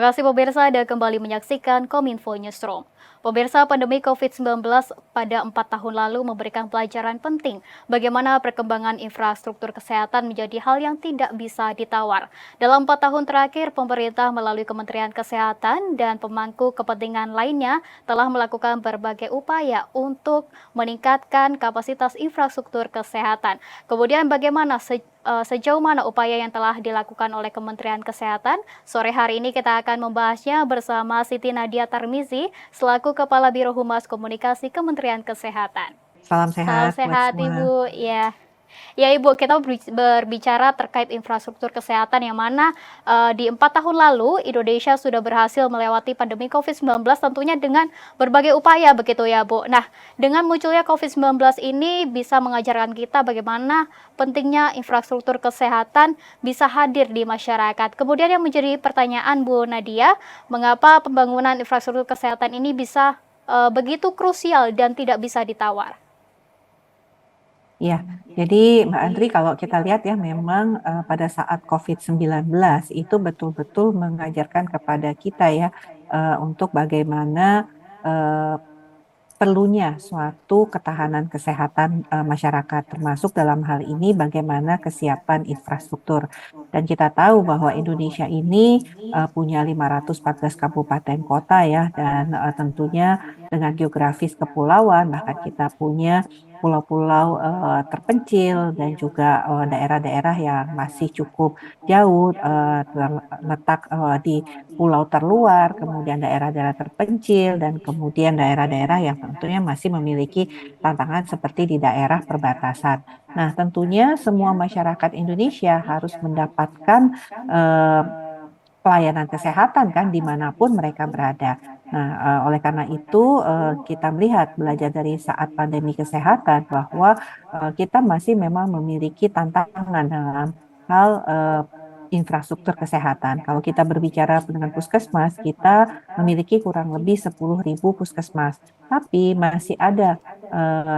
kasih pemirsa Anda kembali menyaksikan Kominfo Newsroom. Pemirsa, pandemi COVID-19 pada 4 tahun lalu memberikan pelajaran penting bagaimana perkembangan infrastruktur kesehatan menjadi hal yang tidak bisa ditawar. Dalam 4 tahun terakhir, pemerintah melalui Kementerian Kesehatan dan pemangku kepentingan lainnya telah melakukan berbagai upaya untuk meningkatkan kapasitas infrastruktur kesehatan. Kemudian bagaimana sejauh mana upaya yang telah dilakukan oleh Kementerian Kesehatan? Sore hari ini kita akan membahasnya bersama Siti Nadia Tarmizi selaku Kepala Biro Humas Komunikasi Kementerian Kesehatan. Salam Salam sehat buat sehat semua. Ibu. Ya Ibu, kita berbicara terkait infrastruktur kesehatan yang mana di 4 tahun lalu Indonesia sudah berhasil melewati pandemi COVID-19 tentunya dengan berbagai upaya begitu ya Bu. Nah, dengan munculnya COVID-19 ini bisa mengajarkan kita bagaimana pentingnya infrastruktur kesehatan bisa hadir di masyarakat. Kemudian yang menjadi pertanyaan Bu Nadia, mengapa pembangunan infrastruktur kesehatan ini bisa begitu krusial dan tidak bisa ditawar? Ya, jadi Mbak Andri kalau kita lihat ya memang pada saat COVID-19 itu betul-betul mengajarkan kepada kita ya untuk bagaimana eh, perlunya suatu ketahanan kesehatan masyarakat, termasuk dalam hal ini bagaimana kesiapan infrastruktur. Dan kita tahu bahwa Indonesia ini punya 514 kabupaten kota ya, dan tentunya dengan geografis kepulauan, bahkan kita punya pulau-pulau terpencil dan juga daerah-daerah yang masih cukup jauh terletak di pulau terluar, kemudian daerah-daerah terpencil, dan kemudian daerah-daerah yang tentunya masih memiliki tantangan seperti di daerah perbatasan. Nah, tentunya semua masyarakat Indonesia harus mendapatkan eh, pelayanan kesehatan kan dimanapun mereka berada. Nah, oleh karena itu kita melihat belajar dari saat pandemi kesehatan bahwa kita masih memang memiliki tantangan dalam hal infrastruktur kesehatan. Kalau kita berbicara dengan puskesmas, kita memiliki kurang lebih 10.000 puskesmas. Tapi masih ada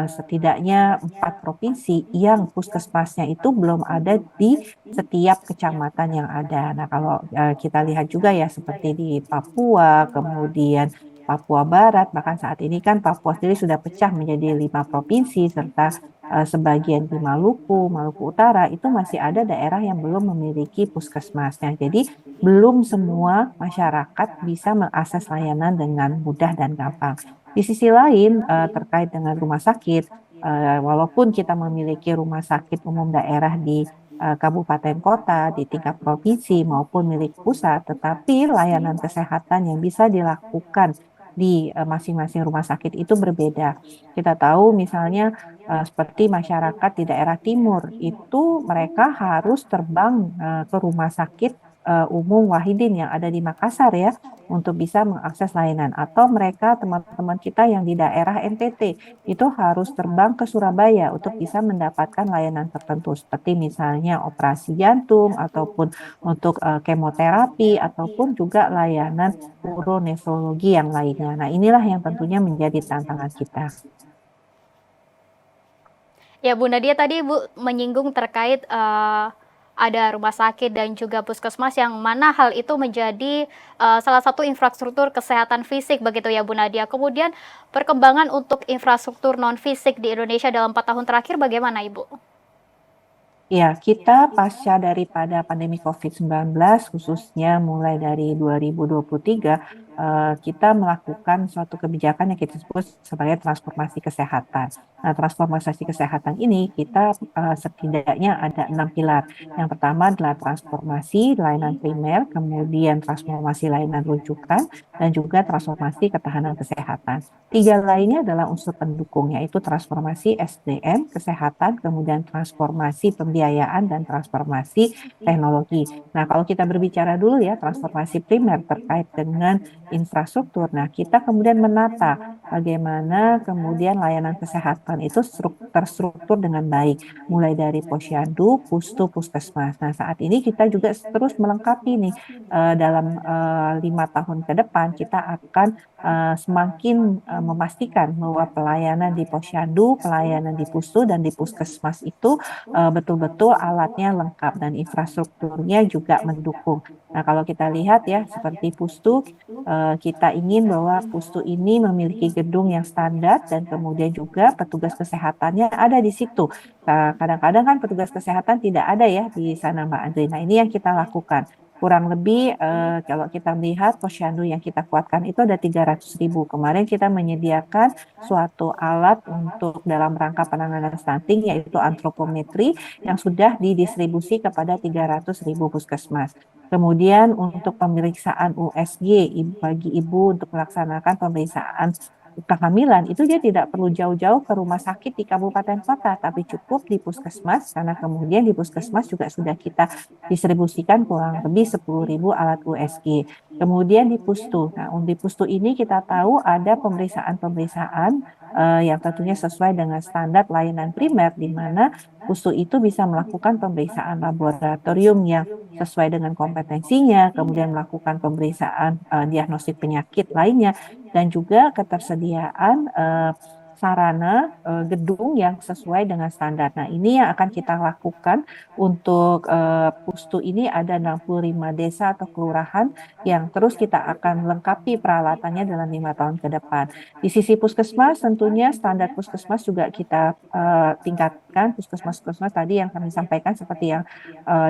setidaknya 4 provinsi yang puskesmasnya itu belum ada di setiap kecamatan yang ada. Nah, kalau kita lihat juga ya seperti di Papua, kemudian Papua Barat, bahkan saat ini kan Papua sendiri sudah pecah menjadi 5 provinsi, serta sebagian di Maluku, Maluku Utara, itu masih ada daerah yang belum memiliki puskesmasnya. Jadi belum semua masyarakat bisa mengakses layanan dengan mudah dan gampang. Di sisi lain, terkait dengan rumah sakit, walaupun kita memiliki rumah sakit umum daerah di kabupaten kota, di tingkat provinsi maupun milik pusat, tetapi layanan kesehatan yang bisa dilakukan di masing-masing rumah sakit itu berbeda. Kita tahu misalnya seperti masyarakat di daerah timur itu mereka harus terbang ke rumah sakit umum Wahidin yang ada di Makassar ya untuk bisa mengakses layanan, atau mereka teman-teman kita yang di daerah NTT itu harus terbang ke Surabaya untuk bisa mendapatkan layanan tertentu seperti misalnya operasi jantung ataupun untuk kemoterapi ataupun juga layanan uronefrologi yang lainnya. Nah, inilah yang tentunya menjadi tantangan kita. Ya, Bu Nadia tadi Bu menyinggung terkait ada rumah sakit dan juga puskesmas yang mana hal itu menjadi salah satu infrastruktur kesehatan fisik begitu ya Bu Nadia. Kemudian perkembangan untuk infrastruktur non fisik di Indonesia dalam 4 tahun terakhir bagaimana Ibu? Ya, kita pasca daripada pandemi COVID-19, khususnya mulai dari 2023, kita melakukan suatu kebijakan yang kita sebut sebagai transformasi kesehatan. Nah, transformasi kesehatan ini kita setidaknya ada 6 pilar. Yang pertama adalah transformasi layanan primer, kemudian transformasi layanan rujukan, dan juga transformasi ketahanan kesehatan. 3 lainnya adalah unsur pendukung, yaitu transformasi SDM, kesehatan, kemudian transformasi pembiayaan, dan transformasi teknologi. Nah, kalau kita berbicara dulu ya, transformasi primer terkait dengan infrastruktur. Nah, kita kemudian menata bagaimana kemudian layanan kesehatan itu terstruktur dengan baik, mulai dari posyandu, pustu, puskesmas. Nah, saat ini kita juga terus melengkapi nih dalam 5 tahun ke depan kita akan semakin memastikan bahwa pelayanan di posyandu, pelayanan di pustu dan di puskesmas itu betul-betul alatnya lengkap dan infrastrukturnya juga mendukung. Nah, kalau kita lihat ya, seperti Pustu, kita ingin bahwa Pustu ini memiliki gedung yang standar dan kemudian juga petugas kesehatannya ada di situ. Nah, kadang-kadang kan petugas kesehatan tidak ada ya di sana, Mbak Andri. Nah, ini yang kita lakukan. Kurang lebih kalau kita melihat posyandu yang kita kuatkan itu ada 300.000. Kemarin kita menyediakan suatu alat untuk dalam rangka penanganan stunting yaitu antropometri yang sudah didistribusi kepada 300.000 puskesmas. Kemudian untuk pemeriksaan USG bagi ibu untuk melaksanakan pemeriksaan kehamilan itu dia tidak perlu jauh-jauh ke rumah sakit di kabupaten kota, tapi cukup di puskesmas karena kemudian di puskesmas juga sudah kita distribusikan kurang lebih 10.000 alat USG. Kemudian di Pustu, nah di Pustu ini kita tahu ada pemeriksaan-pemeriksaan yang tentunya sesuai dengan standar layanan primer, di mana Pustu itu bisa melakukan pemeriksaan laboratorium yang sesuai dengan kompetensinya, kemudian melakukan pemeriksaan diagnostik penyakit lainnya, dan juga ketersediaan sarana gedung yang sesuai dengan standar. Nah, ini yang akan kita lakukan untuk Pustu ini ada 65 desa atau kelurahan yang terus kita akan lengkapi peralatannya dalam 5 tahun ke depan. Di sisi puskesmas, tentunya standar puskesmas juga kita tingkatkan. Puskesmas-puskesmas tadi yang kami sampaikan seperti yang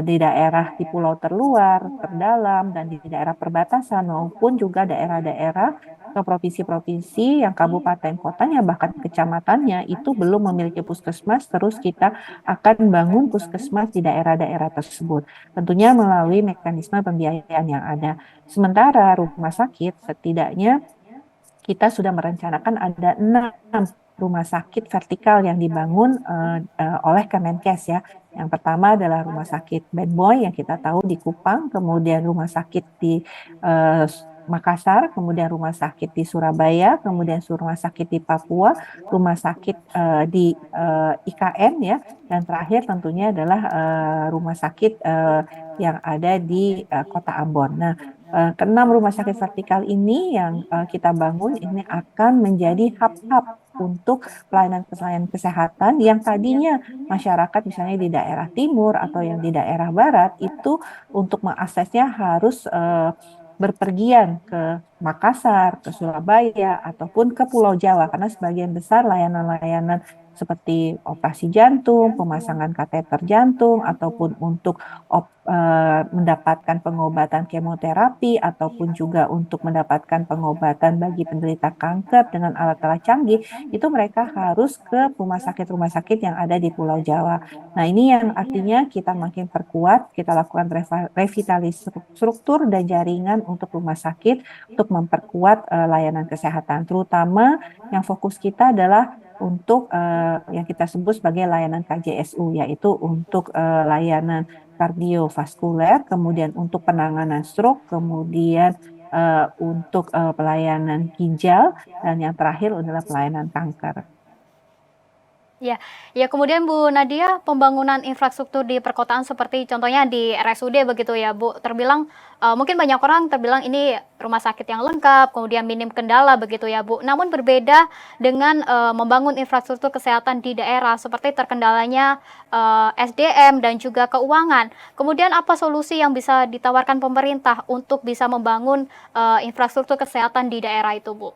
di daerah di pulau terluar, terdalam, dan di daerah perbatasan maupun juga daerah-daerah ke provinsi-provinsi yang kabupaten kotanya bahkan kecamatannya itu belum memiliki puskesmas, terus kita akan bangun puskesmas di daerah-daerah tersebut. Tentunya melalui mekanisme pembiayaan yang ada. Sementara rumah sakit setidaknya kita sudah merencanakan ada 6 rumah sakit vertikal yang dibangun oleh Kemenkes ya. Yang pertama adalah rumah sakit Ben Boy yang kita tahu di Kupang, kemudian rumah sakit di Makassar, kemudian rumah sakit di Surabaya, kemudian rumah sakit di Papua, rumah sakit di IKN ya, dan terakhir tentunya adalah rumah sakit yang ada di Kota Ambon. Nah, keenam rumah sakit vertikal ini yang kita bangun ini akan menjadi hub-hub untuk pelayanan kesehatan yang tadinya masyarakat misalnya di daerah timur atau yang di daerah barat itu untuk mengaksesnya harus berpergian ke Makassar, ke Surabaya, ataupun ke Pulau Jawa, karena sebagian besar layanan-layanan seperti operasi jantung, pemasangan kateter jantung, ataupun untuk mendapatkan pengobatan kemoterapi, ataupun juga untuk mendapatkan pengobatan bagi penderita kanker dengan alat-alat canggih, itu mereka harus ke rumah sakit yang ada di Pulau Jawa. Nah, ini yang artinya kita makin perkuat, kita lakukan revitalisasi struktur dan jaringan untuk rumah sakit, untuk memperkuat layanan kesehatan, terutama yang fokus kita adalah untuk yang kita sebut sebagai layanan KJSU, yaitu untuk layanan kardiovaskuler, kemudian untuk penanganan stroke, kemudian untuk pelayanan ginjal, dan yang terakhir adalah pelayanan kanker. Ya, kemudian Bu Nadia, pembangunan infrastruktur di perkotaan seperti contohnya di RSUD begitu ya Bu, terbilang mungkin banyak orang terbilang ini rumah sakit yang lengkap, kemudian minim kendala begitu ya Bu. Namun berbeda dengan membangun infrastruktur kesehatan di daerah seperti terkendalanya SDM dan juga keuangan. Kemudian apa solusi yang bisa ditawarkan pemerintah untuk bisa membangun infrastruktur kesehatan di daerah itu Bu?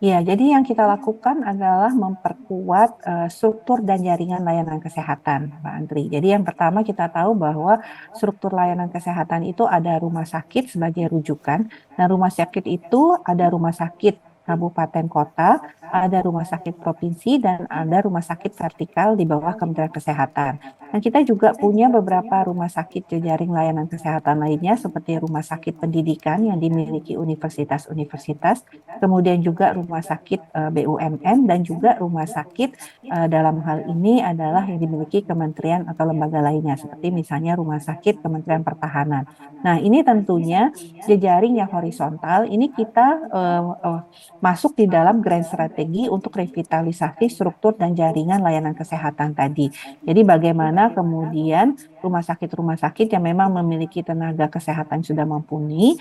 Ya, jadi yang kita lakukan adalah memperkuat struktur dan jaringan layanan kesehatan, Pak Andri. Jadi yang pertama kita tahu bahwa struktur layanan kesehatan itu ada rumah sakit sebagai rujukan, dan rumah sakit itu ada rumah sakit kabupaten kota, ada rumah sakit provinsi, dan ada rumah sakit vertikal di bawah Kementerian Kesehatan. Dan kita juga punya beberapa rumah sakit jejaring layanan kesehatan lainnya seperti rumah sakit pendidikan yang dimiliki universitas-universitas, kemudian juga rumah sakit BUMN, dan juga rumah sakit dalam hal ini adalah yang dimiliki kementerian atau lembaga lainnya seperti misalnya rumah sakit Kementerian Pertahanan. Nah, ini tentunya jejaring yang horizontal ini kita masuk di dalam grand strategi untuk revitalisasi struktur dan jaringan layanan kesehatan tadi. Jadi bagaimana kemudian rumah sakit yang memang memiliki tenaga kesehatan yang sudah mumpuni,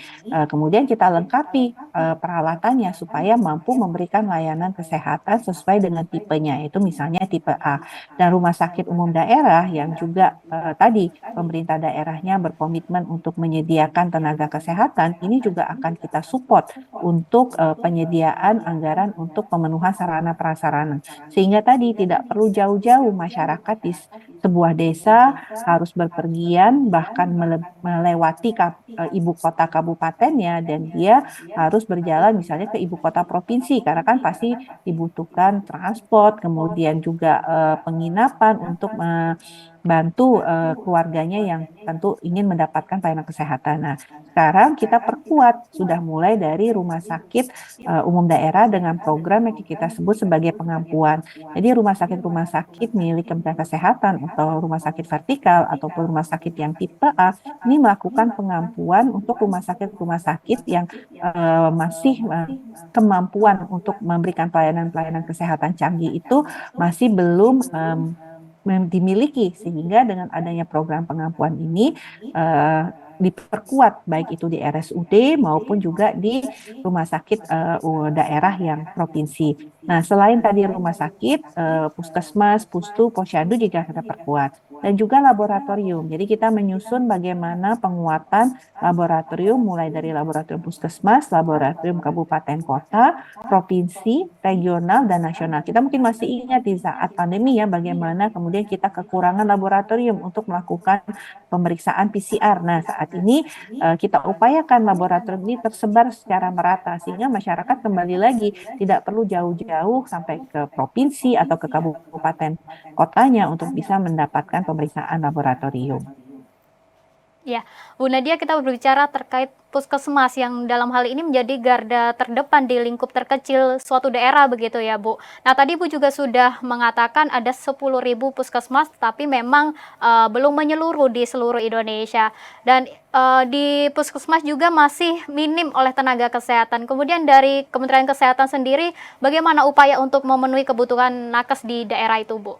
kemudian kita lengkapi peralatannya supaya mampu memberikan layanan kesehatan sesuai dengan tipenya, itu misalnya tipe A. Dan rumah sakit umum daerah yang juga tadi pemerintah daerahnya berkomitmen untuk menyediakan tenaga kesehatan, ini juga akan kita support untuk penyediaan anggaran untuk pemenuhan sarana prasarana. Sehingga tadi tidak perlu jauh-jauh masyarakat di sebuah desa harus berpergian bahkan melewati ibu kota kabupatennya, dan dia harus berjalan misalnya ke ibu kota provinsi karena kan pasti dibutuhkan transport, kemudian juga penginapan untuk membantu keluarganya yang tentu ingin mendapatkan pelayanan kesehatan. Nah, sekarang kita perkuat sudah mulai dari rumah sakit umum daerah dengan program yang kita sebut sebagai pengampuan. Jadi rumah sakit milik Kementerian Kesehatan atau rumah sakit vertikal ataupun rumah sakit yang tipe A ini melakukan pengampuan untuk rumah sakit yang masih kemampuan untuk memberikan pelayanan-pelayanan kesehatan canggih itu masih belum dimiliki, sehingga dengan adanya program pengampuan ini diperkuat baik itu di RSUD maupun juga di rumah sakit daerah yang provinsi. Nah, selain tadi rumah sakit, puskesmas, pustu, posyandu juga kita perkuat. Dan juga laboratorium. Jadi kita menyusun bagaimana penguatan laboratorium mulai dari laboratorium puskesmas, laboratorium kabupaten kota, provinsi, regional, dan nasional. Kita mungkin masih ingat di saat pandemi ya bagaimana kemudian kita kekurangan laboratorium untuk melakukan pemeriksaan PCR. Nah, saat ini kita upayakan laboratorium ini tersebar secara merata sehingga masyarakat kembali lagi tidak perlu jauh-jauh sampai ke provinsi atau ke kabupaten kotanya untuk bisa mendapatkan pemeriksaan laboratorium. Ya, Bu Nadia, kita berbicara terkait puskesmas yang dalam hal ini menjadi garda terdepan di lingkup terkecil suatu daerah begitu ya, Bu. Nah, tadi Bu juga sudah mengatakan ada 10.000 puskesmas, tapi memang belum menyeluruh di seluruh Indonesia. Dan di puskesmas juga masih minim oleh tenaga kesehatan. Kemudian dari Kementerian Kesehatan sendiri, bagaimana upaya untuk memenuhi kebutuhan nakes di daerah itu, Bu?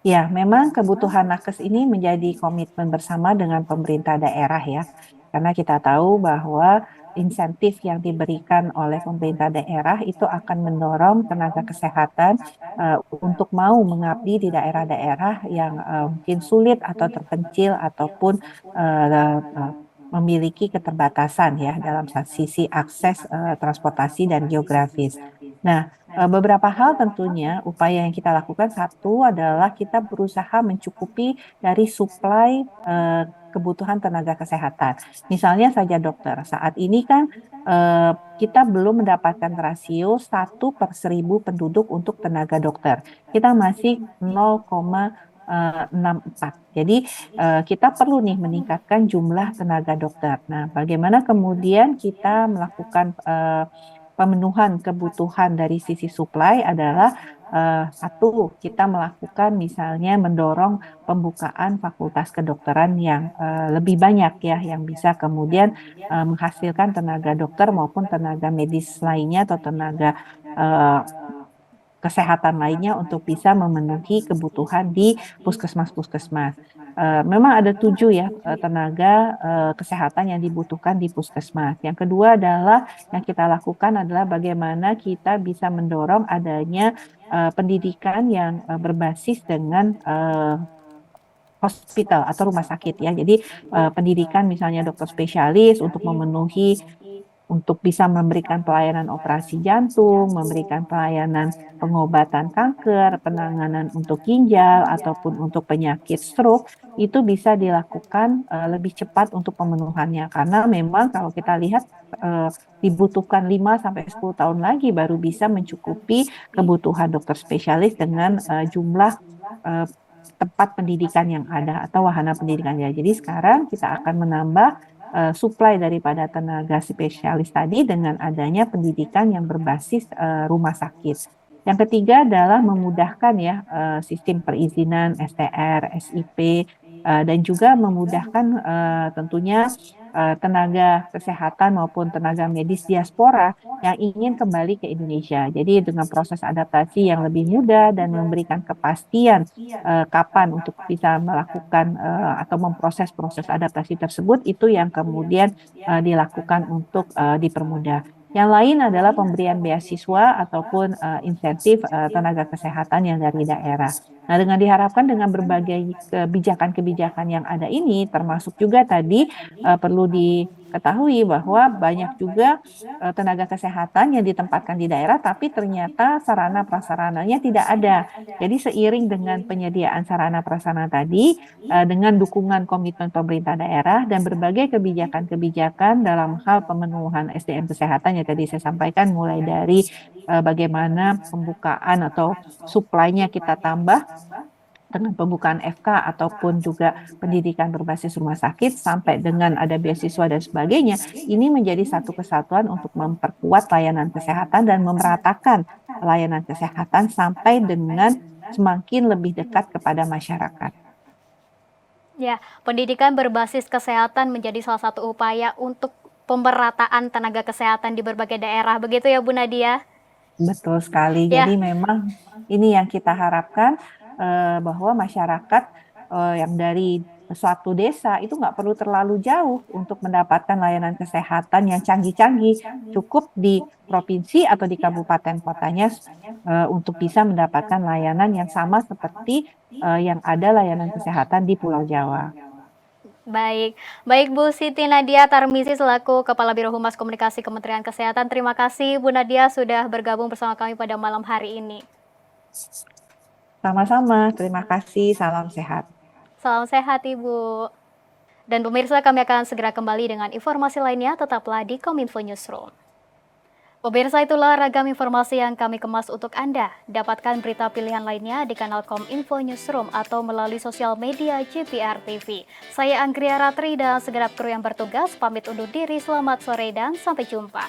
Ya, memang kebutuhan nakes ini menjadi komitmen bersama dengan pemerintah daerah ya. Karena kita tahu bahwa insentif yang diberikan oleh pemerintah daerah itu akan mendorong tenaga kesehatan untuk mau mengabdi di daerah-daerah yang mungkin sulit atau terpencil ataupun memiliki keterbatasan ya dalam sisi akses transportasi dan geografis. Nah, beberapa hal tentunya upaya yang kita lakukan, satu adalah kita berusaha mencukupi dari suplai kebutuhan tenaga kesehatan. Misalnya saja dokter, saat ini kan kita belum mendapatkan rasio 1/1000 penduduk untuk tenaga dokter. Kita masih 0,64. Jadi kita perlu nih meningkatkan jumlah tenaga dokter. Nah, bagaimana kemudian kita melakukan pemenuhan kebutuhan dari sisi supply adalah satu, kita melakukan misalnya mendorong pembukaan fakultas kedokteran yang lebih banyak ya, yang bisa kemudian menghasilkan tenaga dokter maupun tenaga medis lainnya atau tenaga kesehatan lainnya untuk bisa memenuhi kebutuhan di puskesmas-puskesmas. Memang ada 7 ya tenaga kesehatan yang dibutuhkan di puskesmas. Yang kedua adalah yang kita lakukan adalah bagaimana kita bisa mendorong adanya pendidikan yang berbasis dengan hospital atau rumah sakit ya. Jadi pendidikan misalnya dokter spesialis untuk bisa memberikan pelayanan operasi jantung, memberikan pelayanan pengobatan kanker, penanganan untuk ginjal, ataupun untuk penyakit stroke, itu bisa dilakukan lebih cepat untuk pemenuhannya. Karena memang kalau kita lihat dibutuhkan 5-10 tahun lagi baru bisa mencukupi kebutuhan dokter spesialis dengan jumlah tempat pendidikan yang ada atau wahana pendidikannya. Jadi sekarang kita akan menambah suplai daripada tenaga spesialis tadi dengan adanya pendidikan yang berbasis rumah sakit. Yang ketiga adalah memudahkan ya sistem perizinan STR, SIP, dan juga memudahkan tentunya tenaga kesehatan maupun tenaga medis diaspora yang ingin kembali ke Indonesia. Jadi dengan proses adaptasi yang lebih mudah dan memberikan kepastian kapan untuk bisa melakukan atau memproses proses adaptasi tersebut, itu yang kemudian dilakukan untuk dipermudah. Yang lain adalah pemberian beasiswa ataupun insentif tenaga kesehatan yang dari daerah. Nah, dengan diharapkan dengan berbagai kebijakan-kebijakan yang ada ini, termasuk juga tadi perlu diketahui bahwa banyak juga tenaga kesehatan yang ditempatkan di daerah, tapi ternyata sarana prasarananya tidak ada. Jadi seiring dengan penyediaan sarana prasarana tadi, dengan dukungan komitmen pemerintah daerah dan berbagai kebijakan-kebijakan dalam hal pemenuhan SDM kesehatan yang tadi saya sampaikan, mulai dari bagaimana pembukaan atau suplainya kita tambah dengan pembukaan FK ataupun juga pendidikan berbasis rumah sakit sampai dengan ada beasiswa dan sebagainya, ini menjadi satu kesatuan untuk memperkuat layanan kesehatan dan memeratakan layanan kesehatan sampai dengan semakin lebih dekat kepada masyarakat. Ya, pendidikan berbasis kesehatan menjadi salah satu upaya untuk pemerataan tenaga kesehatan di berbagai daerah. Begitu ya, Bu Nadia? Betul sekali. Ya, Jadi memang ini yang kita harapkan, bahwa masyarakat yang dari suatu desa itu nggak perlu terlalu jauh untuk mendapatkan layanan kesehatan yang canggih-canggih, cukup di provinsi atau di kabupaten kotanya untuk bisa mendapatkan layanan yang sama seperti yang ada layanan kesehatan di Pulau Jawa. baik. Baik Bu Siti Nadia Tarmizi selaku Kepala Biro Humas Komunikasi Kementerian Kesehatan. Terima kasih Bu Nadia sudah bergabung bersama kami pada malam hari ini. Sama-sama, terima kasih, salam sehat. Salam sehat Ibu. Dan pemirsa, kami akan segera kembali dengan informasi lainnya, tetaplah di Kominfo Newsroom. Pemirsa, itulah ragam informasi yang kami kemas untuk Anda. Dapatkan berita pilihan lainnya di kanal Kominfo Newsroom atau melalui sosial media JPR TV. Saya Anggria Ratri dan segenap kru yang bertugas pamit undur diri. Selamat sore dan sampai jumpa.